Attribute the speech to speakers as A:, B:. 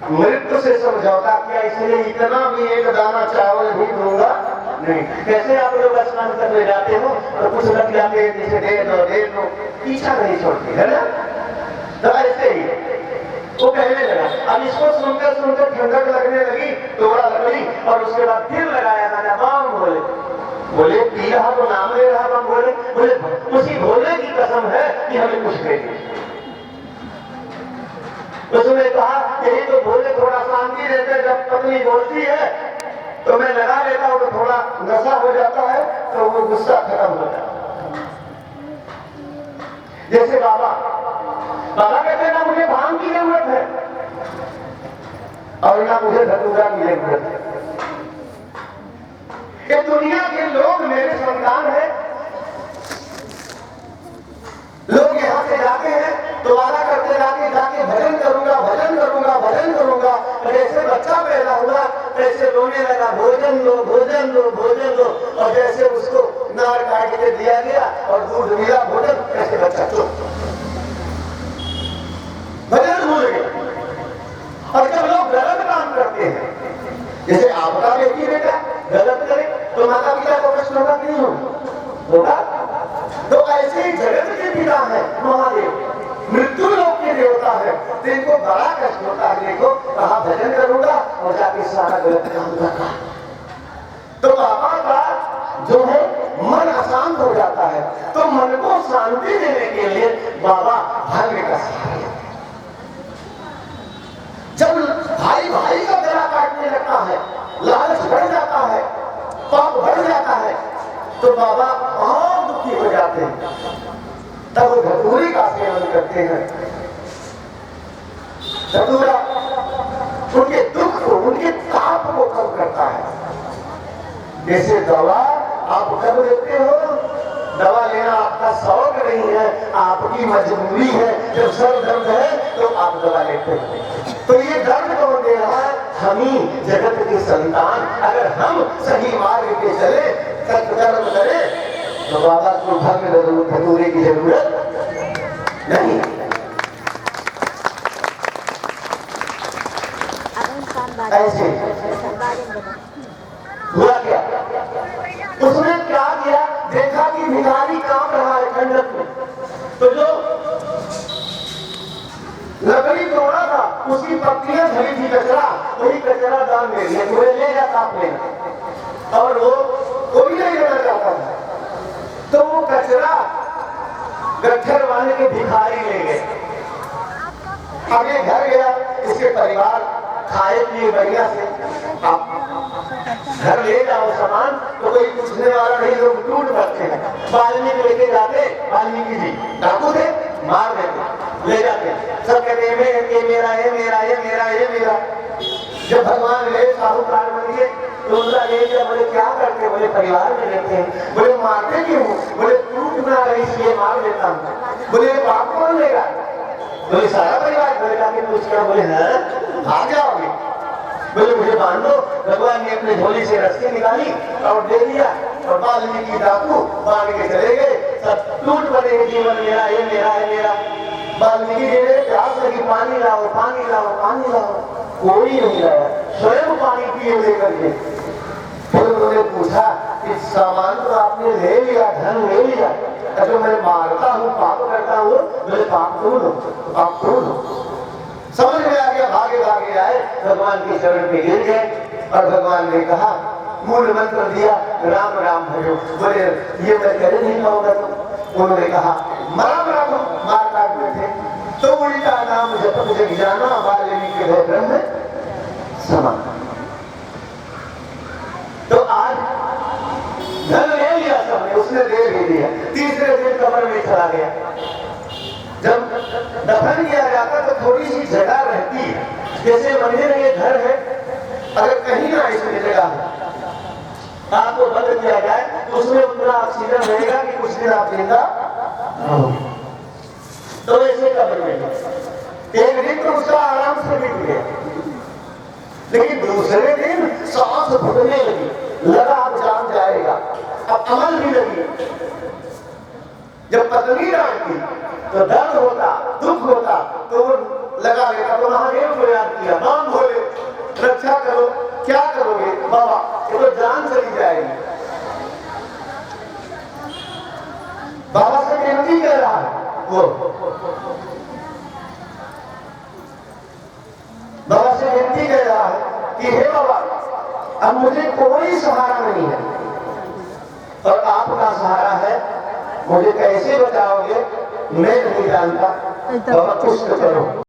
A: मृत्यु से समझौता किया, इसलिए इतना भी एक दाना चावल भी दूंगा नहीं। कैसे आप लोग स्नान करने जाते हो तो कुछ लग जाते हैं, जैसे दे दो, पीछा नहीं छोड़ते है ना, तो ऐसे ही वो कहने लगा। अब इसको सुनकर सुनकर ठंडक लगने लगी, टोड़ा लकड़ी, और उसके बाद फिर लगाया मैंने बम बोले। बोले पी रहा तो नाम ले रहा, बम बोले। बोले उसी भोले की कसम है कि हमें कुछ दे दी। उसने कहा यही तो भोले थोड़ा शांति देते, जब पत्नी बोलती है तो मैं लगा लेता हूं, तो थोड़ा नशा हो जाता है, तो वो गुस्सा खत्म हो जाता है। जैसे बाबा कहते हैं ना मुझे भांग की जरूरत है और ना मुझे धतूरा की जरूरत है। ये दुनिया के लोग मेरे संतान है। लोग यहाँ से जाते हैं तो वादा करते जाके भजन करूंगा, भजन करूंगा, भजन करूंगा। और जैसे बच्चा पैदा हुआ तैसे रोने लगा, भोजन दो, भोजन दो, भोजन दो। और जैसे उसको नार काट के दिया गया और दूध मिला भोजन, कैसे बच्चा चुप, भजन भूल गया। और जब लोग गलत काम करते हैं, जैसे आपका बेटी बेटा गलत करे तो माता पिता को कष्ट होगा कि नहीं होगा? तो ऐसे ही जगत के पिता है महादेव, मृत्यु लोक के देवता है, तो इनको बड़ा कष्ट होता है। देखो कहा भजन करूंगा और जाके सारा गलत काम करता। तो बाबा का जो है मन अशांत हो जाता है, तो मन को शांति देने के लिए बाबा भाग्य का सहारा लेते हैं। जब भाई भाई का गला काटने लगता है, लालच बढ़ जाता है, पाप बढ़ जाता है, तो बाबा और दुखी हो जाते हैं। तब वो धतूरे का सेवन करते हैं। धतूरा उनके दुख को, उनके ताप को कम करता है। जैसे दवा आप कब लेते हो, दवा लेना आपका शौक नहीं है, आपकी मजबूरी है। जब सर दर्द है तो आप दवा लेते हैं। तो ये दर्द कौन दे रहा है? हम ही जगत के संतान। अगर हम सही मार्ग पे चले, सत्कर्म करें, तो बाबा को भंग धतूरे की जरूरत नहीं। ऐसे हुआ क्या? उसने क्या किया? देखा कि भिखारी कांप रहा है ठंडक में, तो जो लकड़ी तोड़ा था उसकी पत्तियां झड़ी थी, कचरा, वही कचरा दान में दिया, तुम्हें ले जाता अपने। और वो कोई नहीं लेना चाहता था, तो वो कचरा गट्ठर वाले के भिखारी ले गए। आगे घर गया, इसके परिवार खाए पिए बढ़िया से, आप घर ले जाओ सामान तो कोई पूछने वाला नहीं, लोग टूट पड़ते हैं। वाल्मीकि लेके जाते, वाल्मीकि जी डाकू थे, मार देते, ले जाते, सब कहते हैं ये मेरा, ये मेरा, ये मेरा, ये मेरा। जब भगवान गए साहूकार बन गए तो उनका ये क्या? बोले क्या करते? बोले परिवार में रहते हैं। बोले मारते क्यों? बोले टूट ना रही इसलिए मार देता हूँ। बोले पाप कौन लेगा? बोले सारा परिवार। बोले जाके पूछ कर, बोले हाँ भाग जाओगे? बोले मुझे बांध दो। भगवान ने अपने झोली से रस्सी निकाली और दे दिया, और वाल्मीकि डाकू बांध के चले गए। सब टूट पड़े, जीवन मेरा, ये मेरा, ये मेरा। वाल्मीकि जी ने प्यास लगी, पानी लाओ, पानी लाओ, पानी लाओ, कोई नहीं लाया, स्वयं पानी पिए लेकर के। फिर उन्होंने पूछा कि सामान तो आपने ले लिया, धन ले लिया, अगर मैं मारता हूँ, पाप करता हूँ, मेरे पाप दूर हो, पाप दूर हो। समझ में आ गया, भागे भागे आए, भगवान के चरण पे गिर गए और भगवान ने कहा, मूल मंत्र दिया, राम राम भजो। बोले ये मैं कर नहीं पाऊंगा। तो उन्होंने कहा राम राम, मार काटते थे तो उल्टा नाम जप जग जाना, वाल्मीकि भय ब्रह्म समान। तो आज धन ले लिया सबने, उसने दे भी दिया। तीसरे दिन कब्र में चला गया। जब दफन किया जाता तो थोड़ी सी जगह रहती है, जैसे मंदिर ये घर है, अगर कहीं ना इसमें जगह है, आपको बंद किया जाए तो उसमें उतना ऑक्सीजन रहेगा कि कुछ दिन आप जिंदा रहोगे। तो ऐसे कब्र में एक दिन तो उसका आराम से बीत गया, लेकिन दूसरे दिन सांस घुटने लगी, लगा अब जान जाएगा, अब अमल भी लगी। जब पत्नी डांटती तो दर्द होता, दुख होता, तो वो लगा लेता, तो महादेव को याद किया, नाम रक्षा करो। क्या करोगे बाबा? ये तो जान चली जाएगी। बाबा से विनती कर रहा है वो, बाबा से विनती कर रहा है कि हे बाबा, अब मुझे कोई सहारा नहीं है और आपका सहारा है, मुझे कैसे बचाओगे मैं नहीं जानता, बाबा कुछ तो करो।